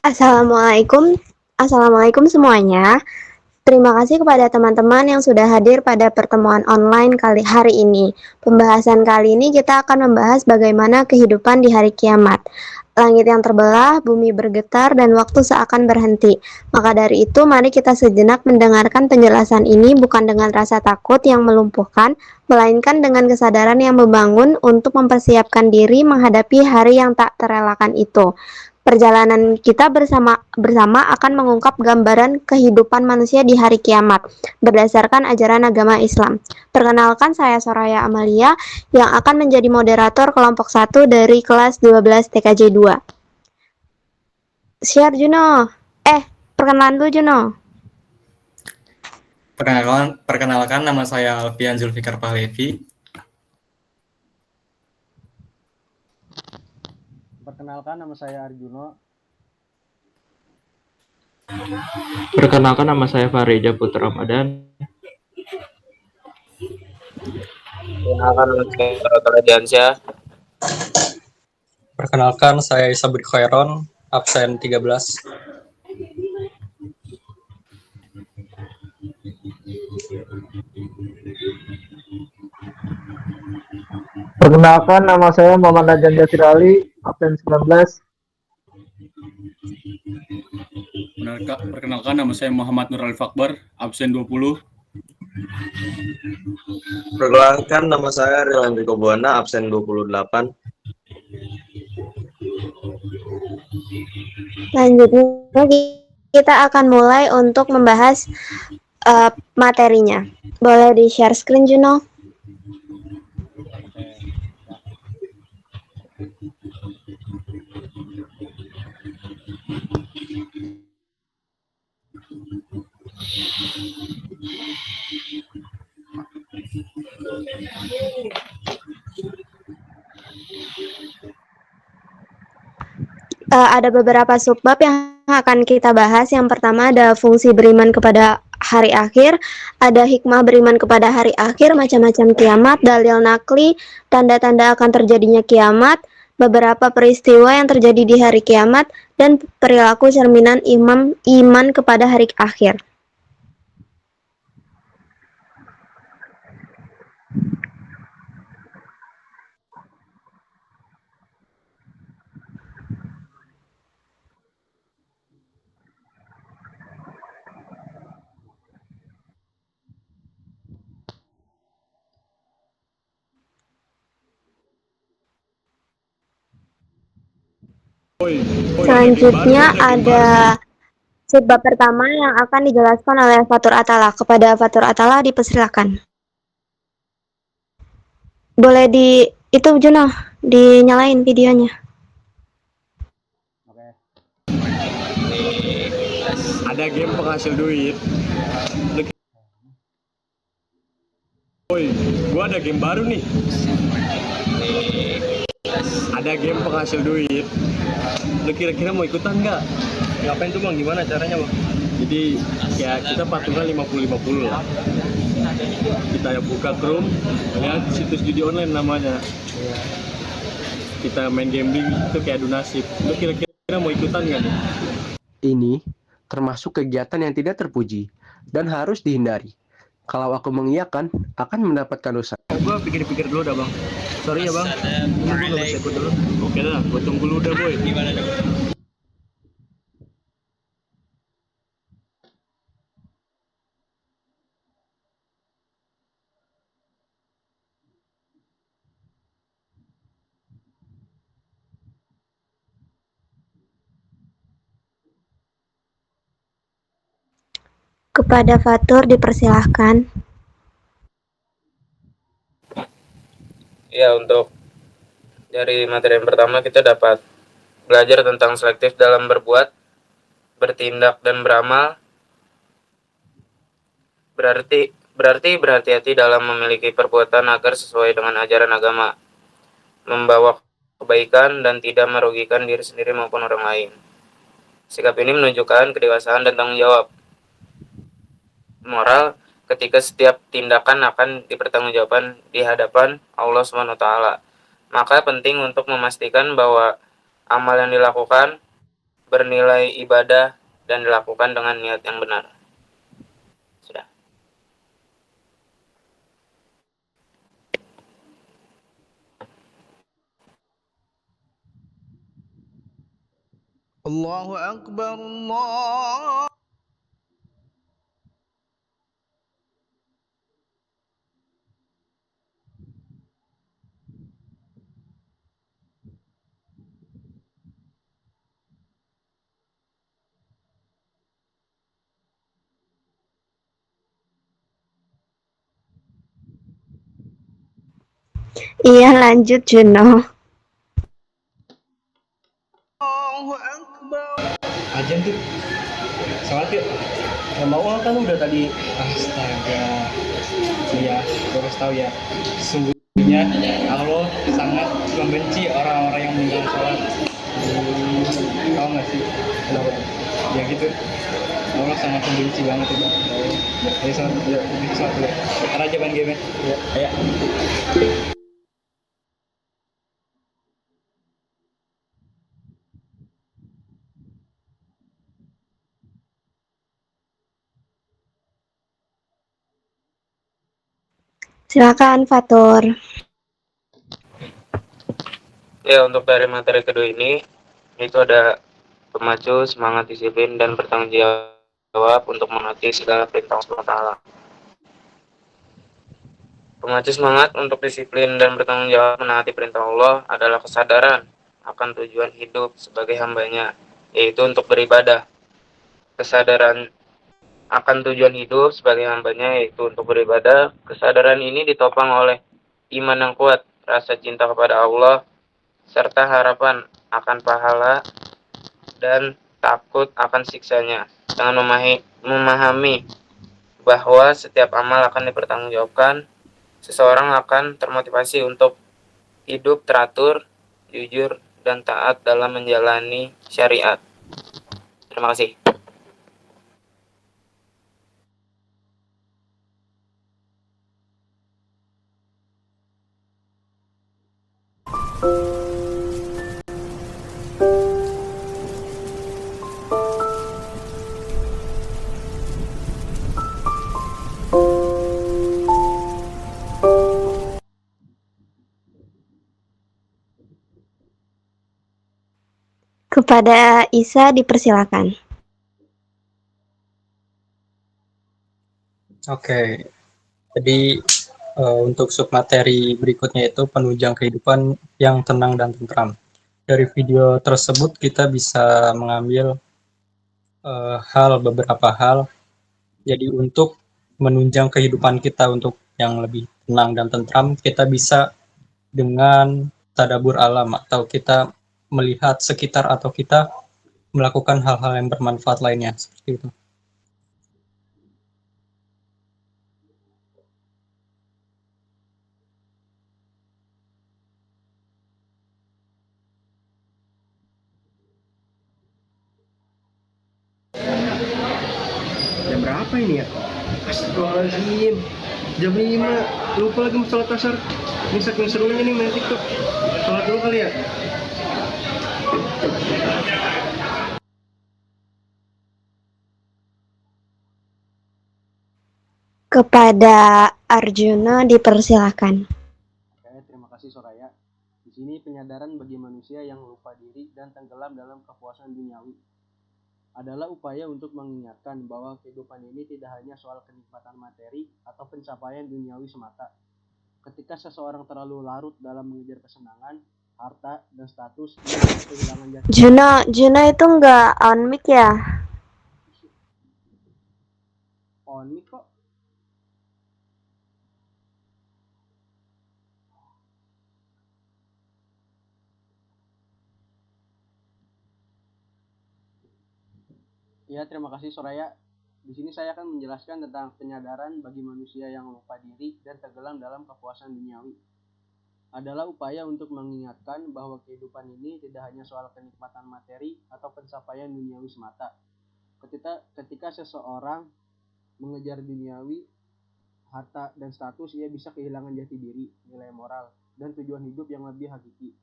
Assalamualaikum, Assalamualaikum semuanya. Terima kasih kepada teman-teman yang sudah hadir pada pertemuan online kali hari ini. Pembahasan kali ini kita akan membahas bagaimana kehidupan di hari kiamat. Langit yang terbelah, bumi bergetar, dan waktu seakan berhenti. Maka dari itu, mari kita sejenak mendengarkan penjelasan ini bukan dengan rasa takut yang melumpuhkan, melainkan dengan kesadaran yang membangun untuk mempersiapkan diri menghadapi hari yang tak terelakkan itu. Perjalanan kita bersama akan mengungkap gambaran kehidupan manusia di hari kiamat berdasarkan ajaran agama Islam. Perkenalkan, saya Soraya Amalia yang akan menjadi moderator kelompok 1 dari kelas 12 TKJ 2. Share Juno. Perkenalan dulu Juno. Perkenalkan nama saya Alfian Zulfikar Pahlevi. Perkenalkan, nama saya Arjuno. Perkenalkan, nama saya Fareja Putra Ramadan. Perkenalkan, nama saya Rotara Diansyah. Perkenalkan, saya Isabud Khairon, absen 13. Perkenalkan, nama saya Muhammad Najan Yasir Ali, absen 19. Perkenalkan, nama saya Muhammad Nur Alif Akbar, absen 20. Perkenalkan, nama saya Riel Enrico Buana, absen 28. Selanjutnya kita akan mulai untuk membahas materinya. Boleh di-share screen Juno? Ada beberapa subbab yang akan kita bahas. Yang pertama ada fungsi beriman kepada hari akhir, ada hikmah beriman kepada hari akhir, macam-macam kiamat, dalil nakli, tanda-tanda akan terjadinya kiamat, beberapa peristiwa yang terjadi di hari kiamat, dan perilaku cerminan iman kepada hari akhir. Selanjutnya ada sebab pertama yang akan dijelaskan oleh Fatur Atala. Kepada Fatur Atala dipersilakan. Boleh itu Juno, dinyalain videonya. Oke. Ada game penghasil duit. Gua ada game baru nih. Ada game penghasil duit. Lu kira-kira mau ikutan nggak? Ngapain tuh Bang? Gimana caranya Bang? Jadi ya kita patungan 50-50 lah. Kita buka Chrome, ya situs judi online namanya. Kita main gambling itu kayak adu nasib. Lu kira-kira mau ikutan nggak nih? Ini termasuk kegiatan yang tidak terpuji dan harus dihindari. Kalau aku mengiyakan, akan mendapatkan dosa. Gue pikir-pikir dulu dah bang. Sorry ya bang. Gue gak bisa ikut dulu. Oke dah, gue tunggu dulu dah boy. Gimana dong? Kepada Fatur dipersilahkan. Ya, untuk dari materi yang pertama kita dapat belajar tentang selektif dalam berbuat, bertindak, dan beramal. Berhati-hati dalam memiliki perbuatan agar sesuai dengan ajaran agama, membawa kebaikan dan tidak merugikan diri sendiri maupun orang lain. Sikap ini menunjukkan kedewasaan dan tanggung jawab moral ketika setiap tindakan akan dipertanggungjawabkan di hadapan Allah SWT. Maka penting untuk memastikan bahwa amal yang dilakukan bernilai ibadah, dan dilakukan dengan niat yang benar. Sudah. Allahu Akbar Allah. Iya, lanjut Juno. Allahu Akbar. Ajan tuh. Sholat yuk. Gak mau kan udah tadi. Astaga. Iya, gue harus tahu ya. Sesungguhnya Allah sangat membenci orang-orang yang meninggalkan sholat. Tahu nggak sih? Kenapa? Ya gitu. Allah sangat membenci banget itu. Ayo sholat, yuk. Sholat dulu. Ntar aja main game-nya. Ya. Ayo. Silakan Fatur. Ya, untuk dari materi kedua ini, itu ada pemacu, semangat, disiplin, dan bertanggung jawab untuk menaati segala perintah Allah Ta'ala. Pemacu semangat untuk disiplin dan bertanggung jawab menaati perintah Allah adalah kesadaran akan tujuan hidup sebagai hambanya, yaitu untuk beribadah. Kesadaran akan tujuan hidup sebagai hambanya, yaitu untuk beribadah. Kesadaran ini ditopang oleh iman yang kuat, rasa cinta kepada Allah, serta harapan akan pahala dan takut akan siksanya, dengan memahami bahwa setiap amal akan dipertanggungjawabkan. Seseorang akan termotivasi untuk hidup teratur, jujur, dan taat dalam menjalani syariat. Terima kasih. Kepada Isa dipersilakan. Oke, jadi untuk submateri berikutnya itu penunjang kehidupan yang tenang dan tentram. Dari video tersebut kita bisa mengambil beberapa hal. Jadi untuk menunjang kehidupan kita untuk yang lebih tenang dan tentram, kita bisa dengan tadabur alam atau kita melihat sekitar atau kita melakukan hal-hal yang bermanfaat lainnya seperti itu. Jam berapa ini ya? Astagfirullahaladzim. Jam 5. Lupa lagi mau sholat asar. Ini saking serunya nih main TikTok. Sholat dulu kali ya. Kepada Arjuna dipersilakan. Oke, terima kasih Soraya. Di sini penyadaran bagi manusia yang lupa diri dan tenggelam dalam kepuasan duniawi adalah upaya untuk mengingatkan bahwa kehidupan ini tidak hanya soal kenikmatan materi atau pencapaian duniawi semata. Ketika seseorang terlalu larut dalam mengejar kesenangan, harta, dan status, ia bisa kehilangan jati Juno itu nggak on mic ya? on mic kok. Ya, terima kasih Soraya. Di sini saya akan menjelaskan tentang penyadaran bagi manusia yang lupa diri dan tenggelam dalam kepuasan duniawi. Adalah upaya untuk mengingatkan bahwa kehidupan ini tidak hanya soal kenikmatan materi atau pencapaian duniawi semata. Ketika seseorang mengejar duniawi, harta, dan status, ia bisa kehilangan jati diri, nilai moral, dan tujuan hidup yang lebih hakiki.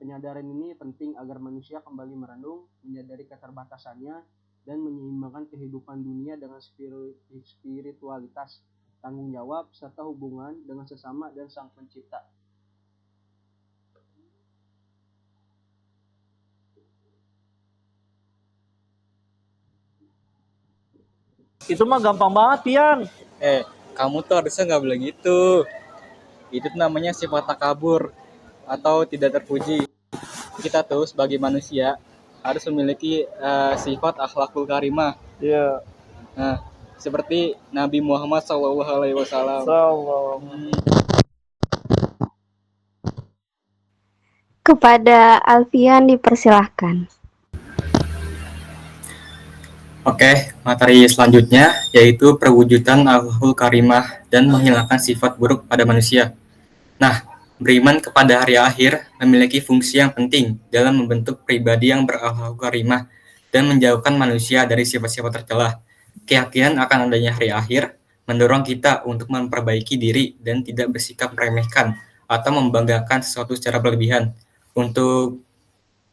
Penyadaran ini penting agar manusia kembali merenung, menyadari keterbatasannya, dan menyeimbangkan kehidupan dunia dengan spiritualitas, tanggung jawab, serta hubungan dengan sesama dan Sang Pencipta. Itu mah gampang banget, Pian. Kamu tuh harusnya nggak bilang gitu. Itu namanya sifat takabur atau tidak terpuji. Kita tuh sebagai manusia harus memiliki sifat akhlakul karimah. Iya. Nah, seperti Nabi Muhammad SAW. Kepada Alfian dipersilahkan. Oke, materi selanjutnya yaitu perwujudan akhlakul karimah dan menghilangkan sifat buruk pada manusia. Nah, beriman kepada hari akhir memiliki fungsi yang penting dalam membentuk pribadi yang berakhlakul karimah dan menjauhkan manusia dari sifat-sifat tercela. Keyakinan akan adanya hari akhir mendorong kita untuk memperbaiki diri dan tidak bersikap meremehkan atau membanggakan sesuatu secara berlebihan. Untuk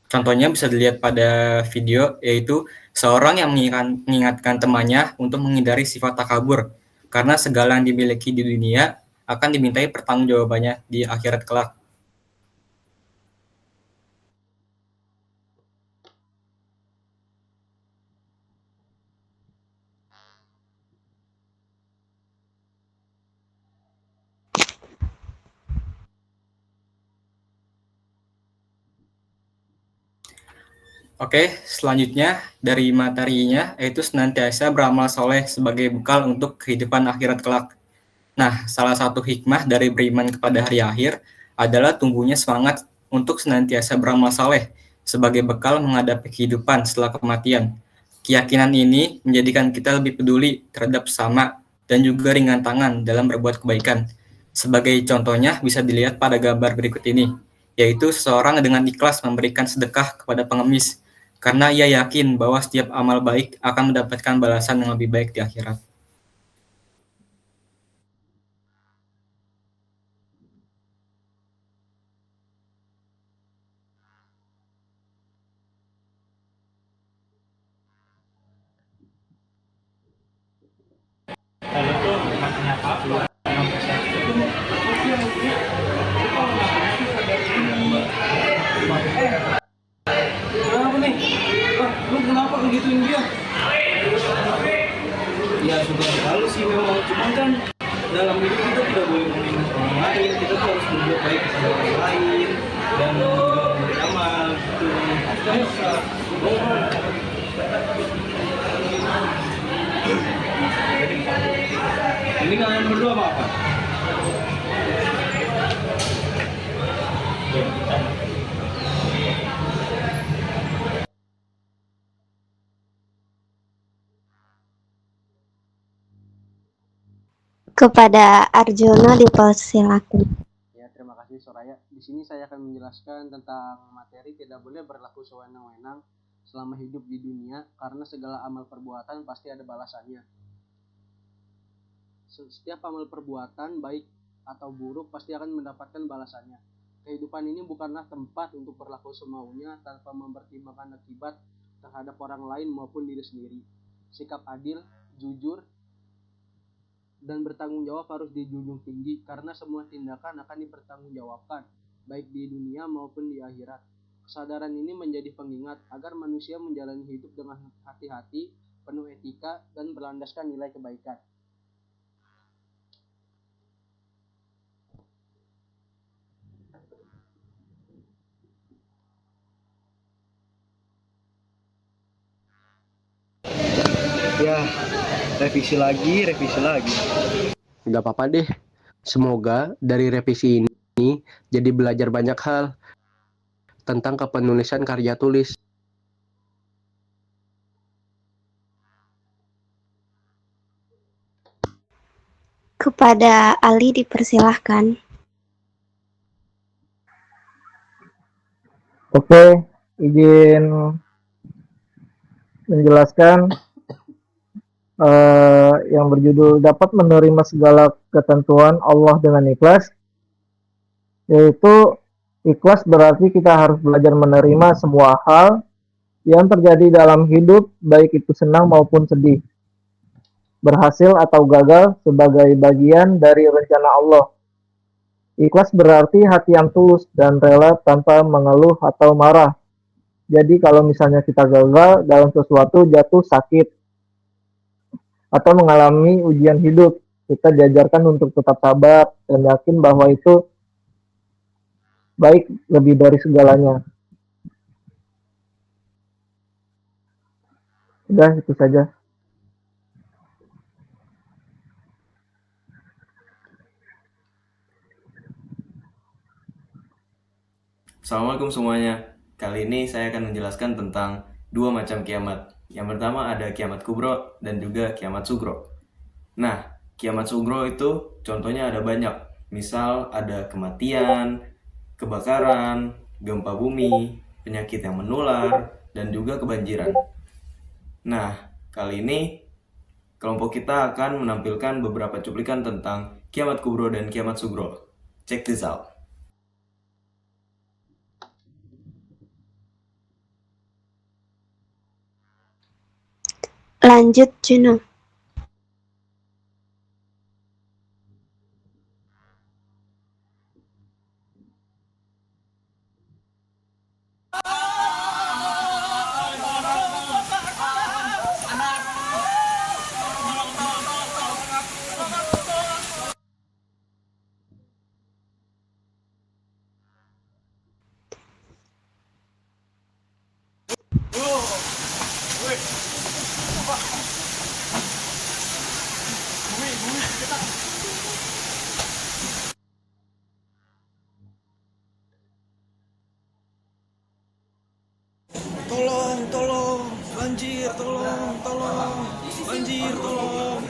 contohnya bisa dilihat pada video, yaitu seorang yang mengingatkan temannya untuk menghindari sifat takabur, karena segala yang dimiliki di dunia akan dimintai pertanggungjawabannya di akhirat kelak. Oke, selanjutnya dari materinya yaitu senantiasa beramal soleh sebagai bekal untuk kehidupan akhirat kelak. Nah, salah satu hikmah dari beriman kepada hari akhir adalah tumbuhnya semangat untuk senantiasa beramal soleh sebagai bekal menghadapi kehidupan setelah kematian. Keyakinan ini menjadikan kita lebih peduli terhadap sesama dan juga ringan tangan dalam berbuat kebaikan. Sebagai contohnya bisa dilihat pada gambar berikut ini, yaitu seseorang dengan ikhlas memberikan sedekah kepada pengemis, karena ia yakin bahwa setiap amal baik akan mendapatkan balasan yang lebih baik di akhirat. Kenapa nih? Lu kenapa ngegituin dia? Ya sudah lalu sih memang, cuman kan dalam hidup kita tidak boleh menghina orang lain, kita tuh harus berbuat baik kepada orang lain dan beramal gitu. Ini kalian berdua apa? Kepada Arjuna dipersilakan. Ya, terima kasih Soraya. Di sini saya akan menjelaskan tentang materi tidak boleh berlaku sewenang-wenang selama hidup di dunia, karena segala amal perbuatan pasti ada balasannya. Setiap amal perbuatan baik atau buruk pasti akan mendapatkan balasannya. Kehidupan ini bukanlah tempat untuk berlaku semaunya tanpa mempertimbangkan akibat terhadap orang lain maupun diri sendiri. Sikap adil, jujur, dan bertanggung jawab harus dijunjung tinggi, karena semua tindakan akan dipertanggungjawabkan, baik di dunia maupun di akhirat. Kesadaran ini menjadi pengingat agar manusia menjalani hidup dengan hati-hati, penuh etika, dan berlandaskan nilai kebaikan. Ya, revisi lagi. Nggak apa-apa deh. Semoga dari revisi ini jadi belajar banyak hal tentang kepenulisan karya tulis. Kepada Ali dipersilahkan. Oke, izin menjelaskan yang berjudul dapat menerima segala ketentuan Allah dengan ikhlas, yaitu Ikhlas berarti kita harus belajar menerima semua hal yang terjadi dalam hidup, baik itu senang maupun sedih, berhasil atau gagal sebagai bagian dari rencana Allah. Ikhlas berarti hati yang tulus dan rela tanpa mengeluh atau marah. Jadi kalau misalnya kita gagal dalam sesuatu, jatuh, sakit, atau mengalami ujian hidup, kita diajarkan untuk tetap sabar dan yakin bahwa itu baik lebih dari segalanya. Udah, itu saja. Assalamualaikum semuanya. Kali ini saya akan menjelaskan tentang dua macam kiamat. Yang pertama ada kiamat kubro dan juga kiamat sugro. Nah, kiamat sugro itu contohnya ada banyak. Misal ada kematian, kebakaran, gempa bumi, penyakit yang menular, dan juga kebanjiran. Nah, kali ini kelompok kita akan menampilkan beberapa cuplikan tentang kiamat kubro dan kiamat sugro. Check this out. Lanjut, Juno. Tolong, banjir, tolong, banjir, tolong.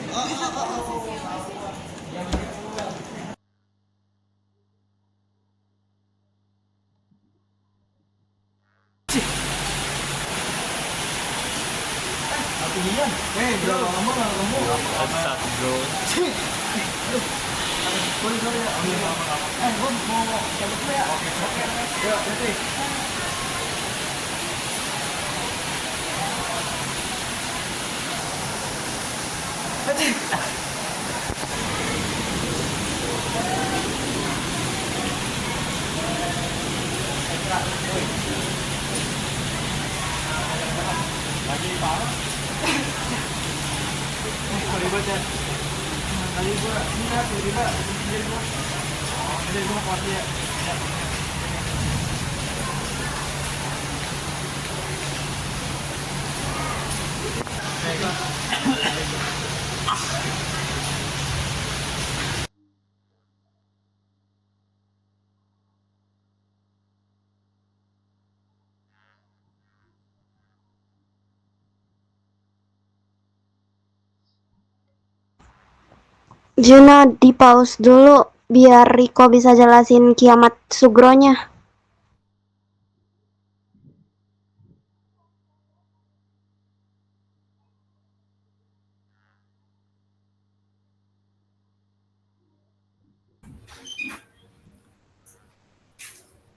Juno, di pause dulu biar Riko bisa jelasin kiamat sugronya.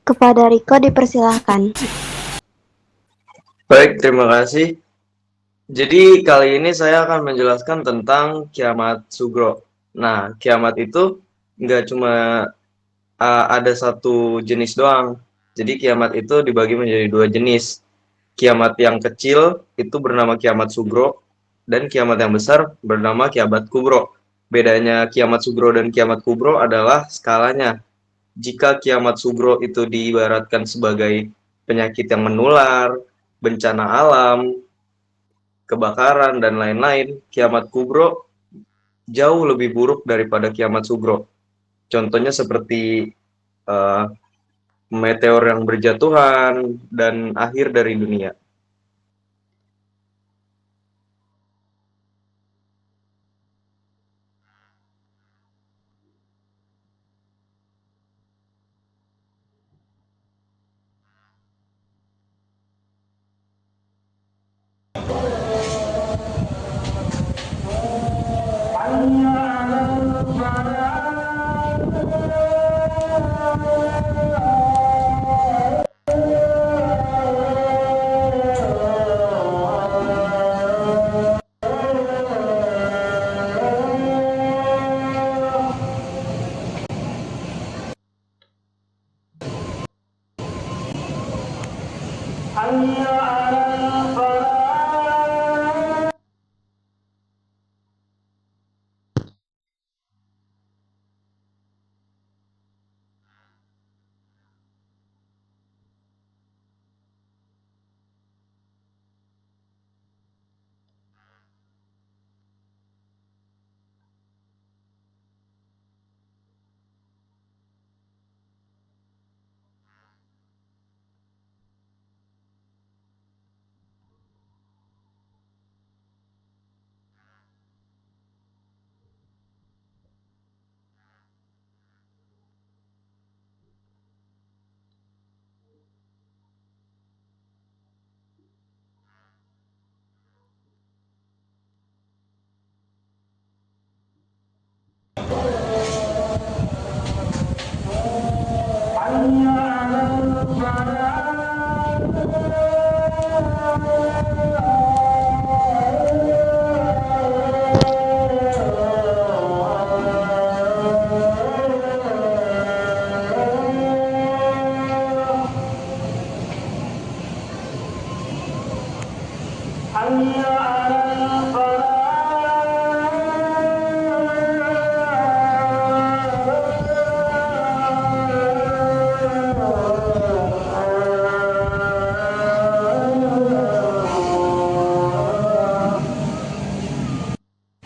Kepada Riko dipersilahkan. Baik, terima kasih. Jadi kali ini saya akan menjelaskan tentang kiamat sugro. Nah, kiamat itu nggak cuma ada satu jenis doang. Jadi kiamat itu dibagi menjadi dua jenis. Kiamat yang kecil itu bernama kiamat sugro, dan kiamat yang besar bernama kiamat kubro. Bedanya kiamat sugro dan kiamat kubro adalah skalanya. Jika kiamat sugro itu diibaratkan sebagai penyakit yang menular, bencana alam, kebakaran, dan lain-lain, kiamat kubro jauh lebih buruk daripada kiamat sugro. Contohnya seperti meteor yang berjatuhan dan akhir dari dunia.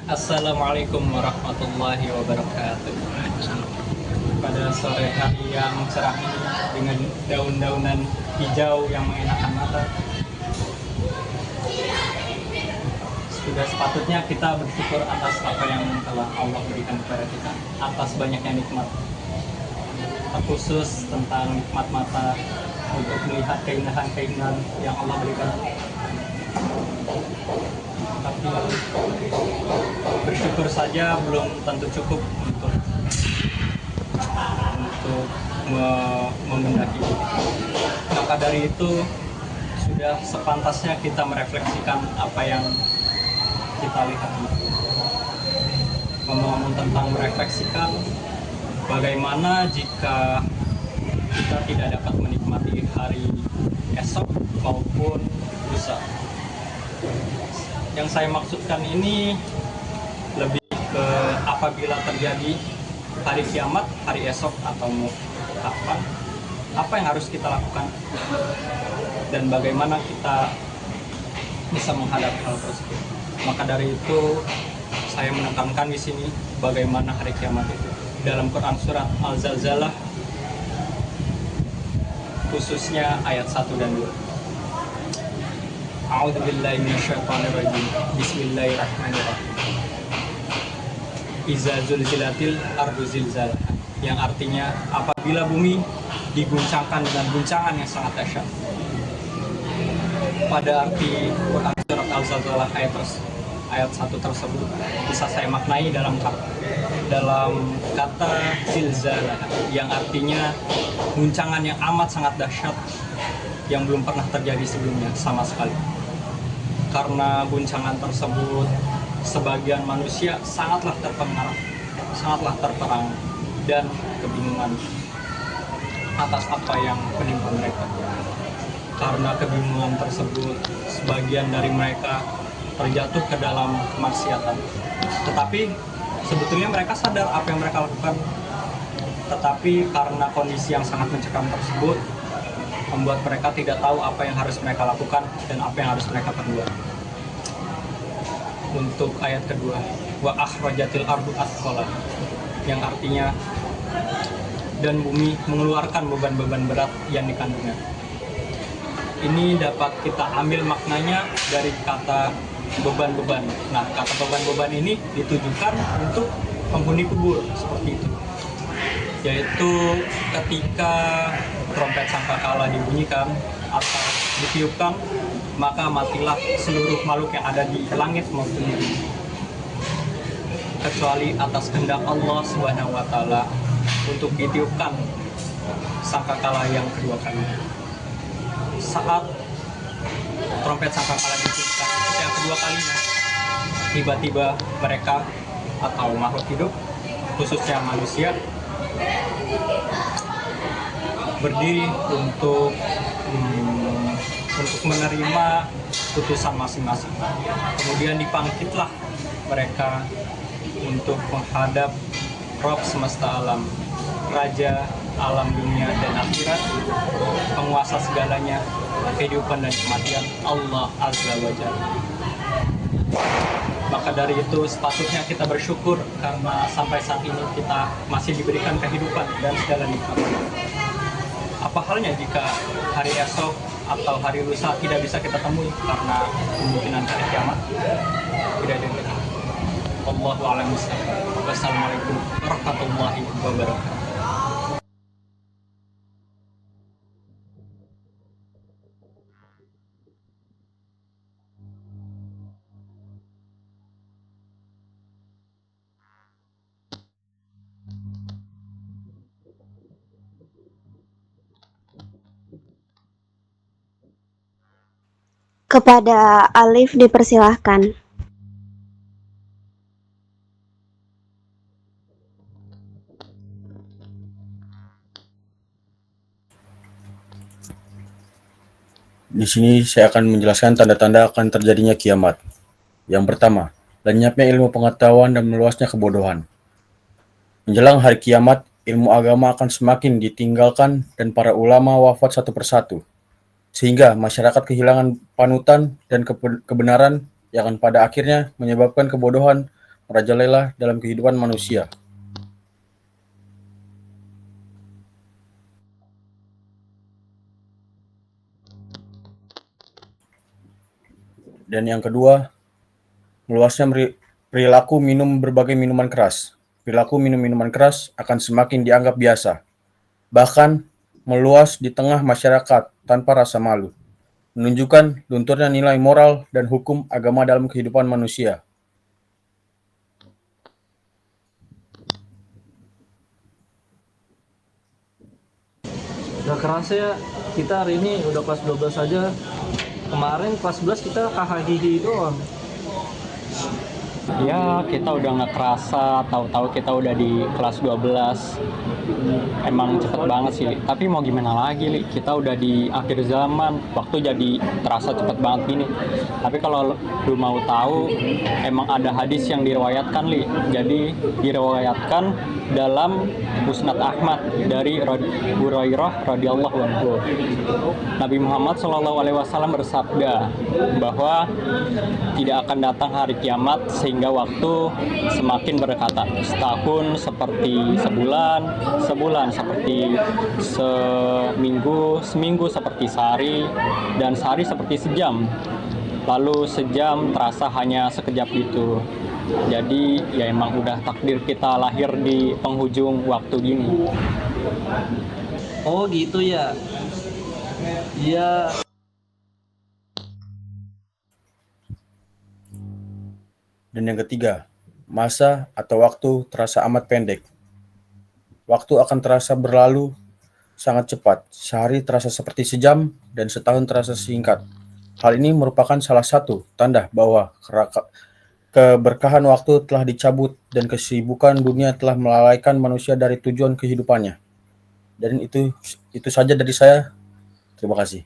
Assalamualaikum warahmatullahi wabarakatuh. Pada sore hari yang cerah ini dengan daun-daunan hijau yang mengenakan mata, sudah sepatutnya kita bersyukur atas apa yang telah Allah berikan kepada kita, atas banyaknya nikmat, terkhusus tentang nikmat mata untuk melihat keindahan-keindahan yang Allah berikan. Tapi bersyukur saja belum tentu cukup untuk membenahi. Maka dari itu sudah sepantasnya kita merefleksikan apa yang kita lihat. Ngomong-ngomong tentang merefleksikan, bagaimana jika kita tidak dapat menikmati hari esok maupun lusa? Yang saya maksudkan ini lebih ke apabila terjadi hari kiamat, hari esok atau kapan, apa yang harus kita lakukan dan bagaimana kita bisa menghadapi hal tersebut. Maka dari itu saya menekankan di sini bagaimana hari kiamat itu dalam Quran surat Al-Zalzalah, khususnya ayat 1 dan 2. A'udzubillahi minasyaitonirrajim. Bismillahirrahmanirrahim. Iza zulzilatil ardu zilzalaha, yang artinya apabila bumi diguncangkan dengan guncangan yang sangat dahsyat. Pada arti Quran surat Al-Zalzalah ayat 1 tersebut bisa saya maknai dalam kata zilzalah, yang artinya guncangan yang amat sangat dahsyat yang belum pernah terjadi sebelumnya sama sekali. Karena guncangan tersebut, sebagian manusia sangatlah terpengaruh, sangatlah terperang dan kebingungan atas apa yang menimpa mereka. Karena kebingungan tersebut, sebagian dari mereka terjatuh ke dalam kemaksiatan. Tetapi sebetulnya mereka sadar apa yang mereka lakukan. Tetapi karena kondisi yang sangat mencekam tersebut, membuat mereka tidak tahu apa yang harus mereka lakukan dan apa yang harus mereka perbuat. Untuk ayat kedua, wa akhrajatil ardu athqala, yang artinya dan bumi mengeluarkan beban-beban berat yang dikandungnya. Ini dapat kita ambil maknanya dari kata beban-beban. Nah, kata beban-beban ini ditujukan untuk penghuni kubur, seperti itu. Yaitu ketika trompet sangkakala dibunyikan atau ditiupkan, maka matilah seluruh makhluk yang ada di langit maupun di bumi, kecuali atas kehendak Allah Subhanahu wa Ta'ala untuk ditiupkan sangkakala yang kedua kalinya. Saat trompet sangkakala ditiupkan yang kedua kalinya, tiba-tiba mereka atau makhluk hidup, khususnya manusia, berdiri untuk menerima putusan masing-masing. Kemudian dibangkitlah mereka untuk menghadap Rob semesta alam, Raja alam dunia dan akhirat, penguasa segalanya, kehidupan dan kematian, Allah Azza wa Jalla. Maka dari itu sepatutnya kita bersyukur karena sampai saat ini kita masih diberikan kehidupan dan segala nikmatnya. Apa halnya jika hari esok atau hari lusa tidak bisa kita temui karena kemungkinan hari kiamat? Tidak ada yang tahu. Wallahu a'lam bishawab. Wassalamualaikum warahmatullahi wabarakatuh. Kepada Alif dipersilahkan. Di sini saya akan menjelaskan tanda-tanda akan terjadinya kiamat. Yang pertama, lenyapnya ilmu pengetahuan dan meluasnya kebodohan. Menjelang hari kiamat, ilmu agama akan semakin ditinggalkan dan para ulama wafat satu persatu, sehingga masyarakat kehilangan panutan dan kebenaran yang akan pada akhirnya menyebabkan kebodohan merajalela dalam kehidupan manusia. Dan yang kedua, meluasnya perilaku minum berbagai minuman keras. Perilaku minum minuman keras akan semakin dianggap biasa, bahkan meluas di tengah masyarakat tanpa rasa malu, menunjukkan lunturnya nilai moral dan hukum agama dalam kehidupan manusia. Udah kerasa ya, kita hari ini udah kelas 12 aja. Kemarin kelas 11 kita hahaha doang. Ya, kita udah nggak kerasa, tahu-tahu kita udah di kelas 12. Emang cepet banget sih, tapi mau gimana lagi, Li? Kita udah di akhir zaman, waktu jadi terasa cepet banget gini. Tapi kalau lu mau tahu, emang ada hadis yang diriwayatkan, Li. Jadi diriwayatkan dalam Musnad Ahmad dari Hurairah radhiyallahu anhu. Nabi Muhammad SAW bersabda bahwa tidak akan datang hari kiamat sehingga waktu semakin berdekatan. Setahun seperti sebulan, sebulan seperti seminggu, seminggu seperti sehari, dan sehari seperti sejam. Lalu sejam terasa hanya sekejap gitu. Jadi ya emang udah takdir kita lahir di penghujung waktu gini. Oh gitu ya. Iya. Dan yang ketiga, masa atau waktu terasa amat pendek. Waktu akan terasa berlalu sangat cepat. Sehari terasa seperti sejam dan setahun terasa singkat. Hal ini merupakan salah satu tanda bahwa keberkahan waktu telah dicabut dan kesibukan dunia telah melalaikan manusia dari tujuan kehidupannya. Dan itu saja dari saya. Terima kasih.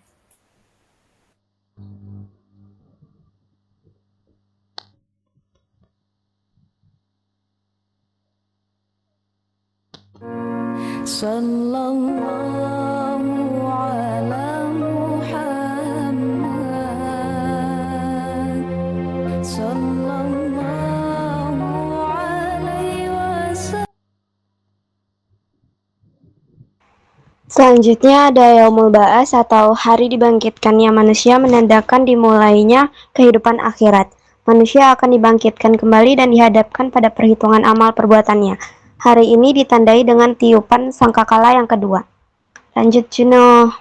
Sallallahu ala Muhammad Sallallahu alaihi wasallam. Selanjutnya ada Yaumul Ba'ats atau hari dibangkitkannya manusia, menandakan dimulainya kehidupan akhirat. Manusia akan dibangkitkan kembali dan dihadapkan pada perhitungan amal perbuatannya. Hari ini ditandai dengan tiupan sangkakala yang kedua. Lanjut, Juno.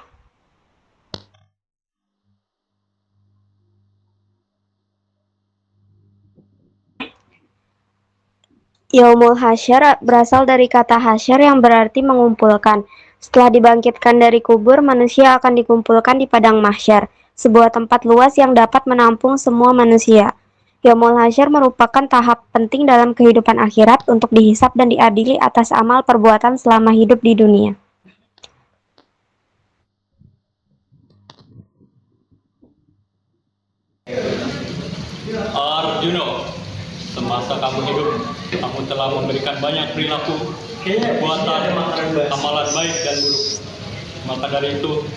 Yaumul Hasyr berasal dari kata hasyr yang berarti mengumpulkan. Setelah dibangkitkan dari kubur, manusia akan dikumpulkan di padang mahsyar, sebuah tempat luas yang dapat menampung semua manusia. Yaumul Hasyr merupakan tahap penting dalam kehidupan akhirat untuk dihisab dan diadili atas amal perbuatan selama hidup di dunia. Arjuno, semasa kamu hidup, kamu telah memberikan banyak perilaku, perbuatan, amalan baik dan buruk. Maka dari itu,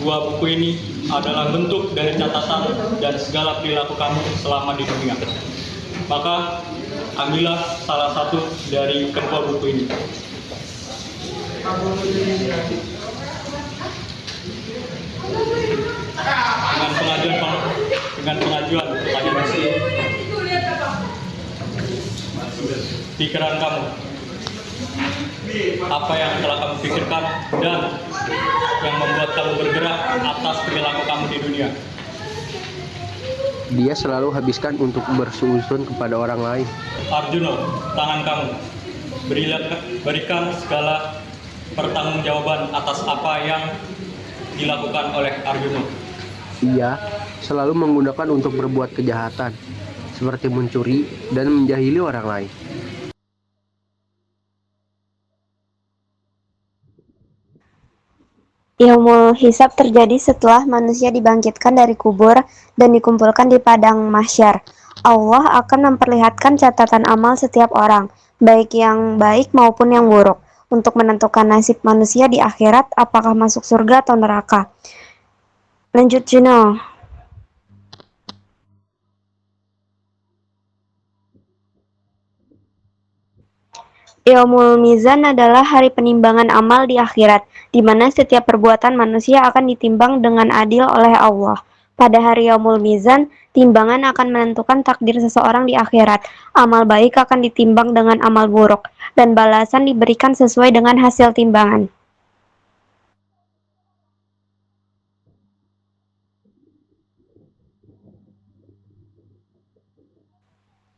dua buku ini adalah bentuk dari catatan dan segala perilaku kamu selama di dunia. Maka, ambillah salah satu dari kedua buku ini. Dengan pengajuan pertanyaan pikiran kamu, apa yang telah kamu pikirkan dan yang membuat kamu bergerak atas perilaku kamu di dunia. Dia selalu habiskan untuk bersuuzon kepada orang lain. Arjuno, tangan kamu, berikan segala pertanggungjawaban atas apa yang dilakukan oleh Arjuno. Ia selalu menggunakan untuk berbuat kejahatan, seperti mencuri dan menjahili orang lain. Yaumul hisab terjadi setelah manusia dibangkitkan dari kubur dan dikumpulkan di padang mahsyar. Allah akan memperlihatkan catatan amal setiap orang, baik yang baik maupun yang buruk, untuk menentukan nasib manusia di akhirat, apakah masuk surga atau neraka. Lanjut, Juno. Yaumul Mizan adalah hari penimbangan amal di akhirat, di mana setiap perbuatan manusia akan ditimbang dengan adil oleh Allah. Pada hari Yaumul Mizan, timbangan akan menentukan takdir seseorang di akhirat. Amal baik akan ditimbang dengan amal buruk, dan balasan diberikan sesuai dengan hasil timbangan.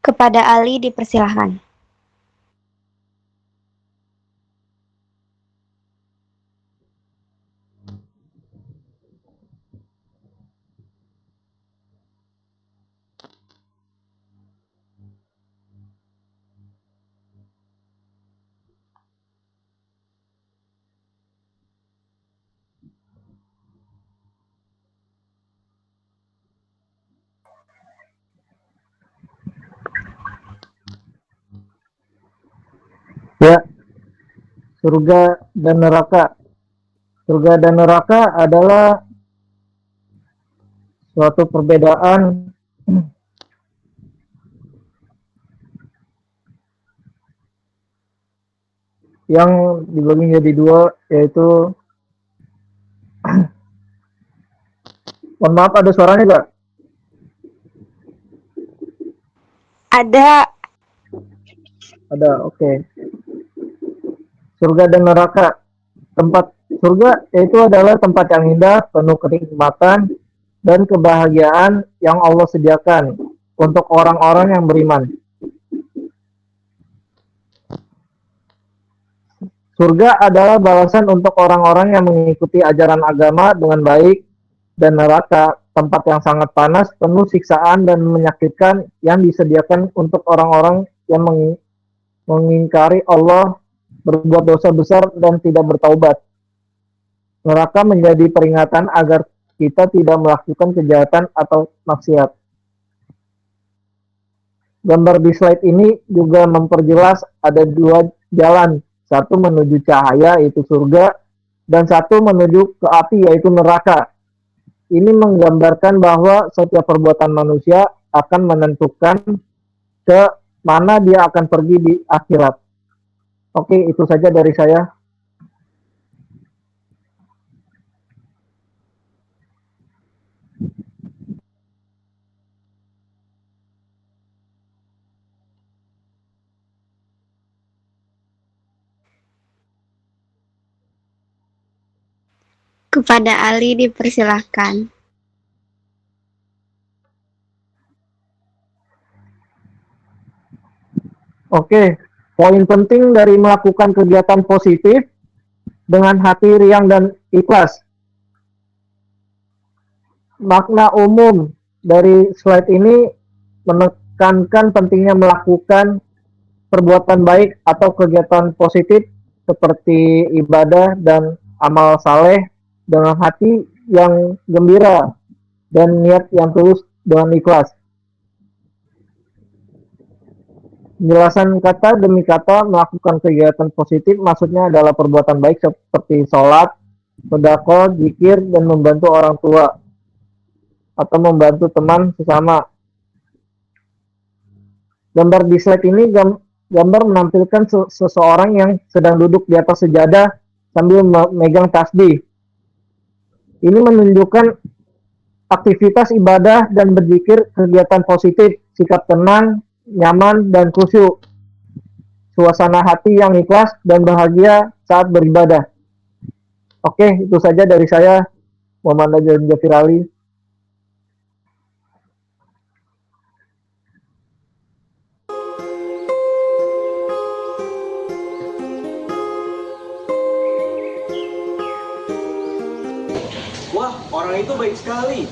Kepada Ali dipersilahkan. Ya, surga dan neraka. Surga dan neraka adalah suatu perbedaan yang dibagi menjadi dua, yaitu mohon maaf, ada suaranya nggak? Ada. Ada, oke. Surga dan neraka. Tempat surga itu adalah tempat yang indah, penuh kenikmatan dan kebahagiaan yang Allah sediakan untuk orang-orang yang beriman. Surga adalah balasan untuk orang-orang yang mengikuti ajaran agama dengan baik, dan neraka tempat yang sangat panas, penuh siksaan dan menyakitkan yang disediakan untuk orang-orang yang mengingkari Allah, berbuat dosa besar dan tidak bertaubat. Neraka menjadi peringatan agar kita tidak melakukan kejahatan atau maksiat. Gambar di slide ini juga memperjelas ada dua jalan, satu menuju cahaya yaitu surga, dan satu menuju ke api yaitu neraka. Ini menggambarkan bahwa setiap perbuatan manusia akan menentukan ke mana dia akan pergi di akhirat. Oke, itu saja dari saya. Kepada Ali dipersilahkan. Oke, poin penting dari melakukan kegiatan positif dengan hati riang dan ikhlas. Makna umum dari slide ini menekankan pentingnya melakukan perbuatan baik atau kegiatan positif seperti ibadah dan amal saleh dengan hati yang gembira dan niat yang tulus dengan ikhlas. Penjelasan kata demi kata melakukan kegiatan positif maksudnya adalah perbuatan baik seperti sholat, sedekah, zikir, dan membantu orang tua atau membantu teman sesama. Gambar di slide ini gambar menampilkan seseorang yang sedang duduk di atas sejadah sambil memegang tasbih. Ini menunjukkan aktivitas ibadah dan berzikir, kegiatan positif, sikap tenang, nyaman, dan khusyuk. Suasana hati yang ikhlas dan bahagia saat beribadah. Oke, itu saja dari saya, Muhammad Najwa Jafir Ali. Wah, orang itu baik sekali.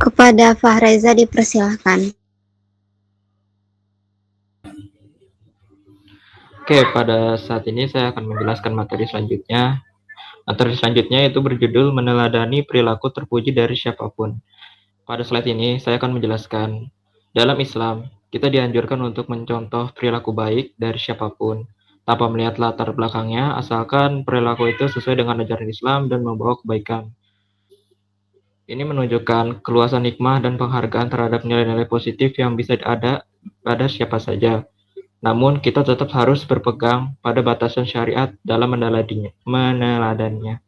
Kepada Fahreza dipersilahkan. Oke, pada saat ini saya akan menjelaskan materi selanjutnya. Materi selanjutnya itu berjudul meneladani perilaku terpuji dari siapapun. Pada slide ini saya akan menjelaskan, dalam Islam, kita dianjurkan untuk mencontoh perilaku baik dari siapapun, tanpa melihat latar belakangnya, asalkan perilaku itu sesuai dengan ajaran Islam dan membawa kebaikan. Ini menunjukkan keluasan hikmah dan penghargaan terhadap nilai-nilai positif yang bisa ada pada siapa saja. Namun, kita tetap harus berpegang pada batasan syariat dalam meneladannya.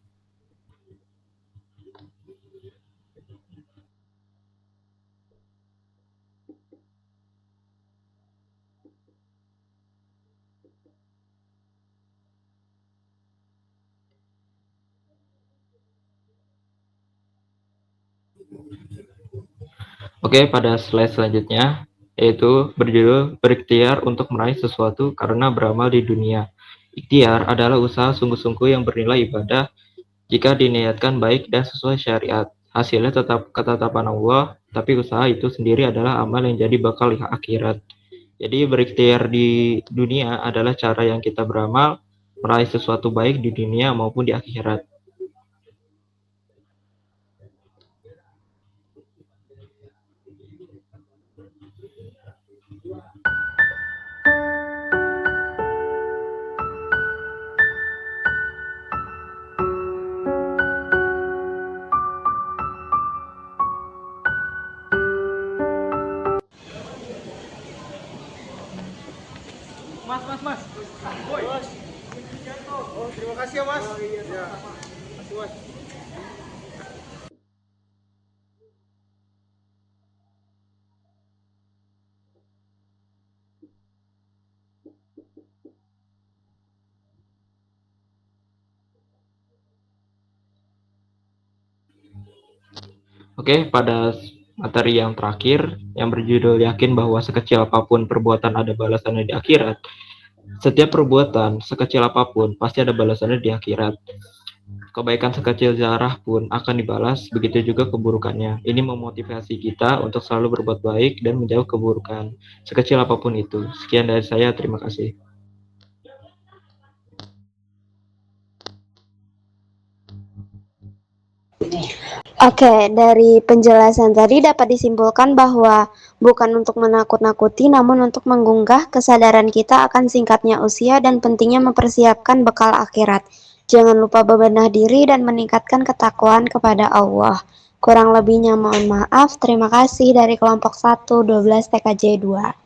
Oke, pada slide selanjutnya, yaitu berjudul berikhtiar untuk meraih sesuatu karena beramal di dunia. Ikhtiar adalah usaha sungguh-sungguh yang bernilai ibadah jika diniatkan baik dan sesuai syariat. Hasilnya tetap ketetapan Allah, tapi usaha itu sendiri adalah amal yang jadi bakal akhirat. Jadi berikhtiar di dunia adalah cara yang kita beramal, meraih sesuatu baik di dunia maupun di akhirat. Mas. Boy. Oh, terima kasih ya, Mas. Ya. Makasih, Mas. Oke, pada materi yang terakhir yang berjudul yakin bahwa sekecil apapun perbuatan ada balasannya di akhirat. Setiap perbuatan sekecil apapun pasti ada balasannya di akhirat. Kebaikan sekecil zarah pun akan dibalas, begitu juga keburukannya. Ini memotivasi kita untuk selalu berbuat baik dan menjauh keburukan, sekecil apapun itu. Sekian dari saya, terima kasih. Oke, dari penjelasan tadi dapat disimpulkan bahwa bukan untuk menakut-nakuti, namun untuk menggugah kesadaran kita akan singkatnya usia dan pentingnya mempersiapkan bekal akhirat. Jangan lupa bebenah diri dan meningkatkan ketakwaan kepada Allah. Kurang lebihnya mohon maaf. Terima kasih dari kelompok 1, 12 TKJ 2.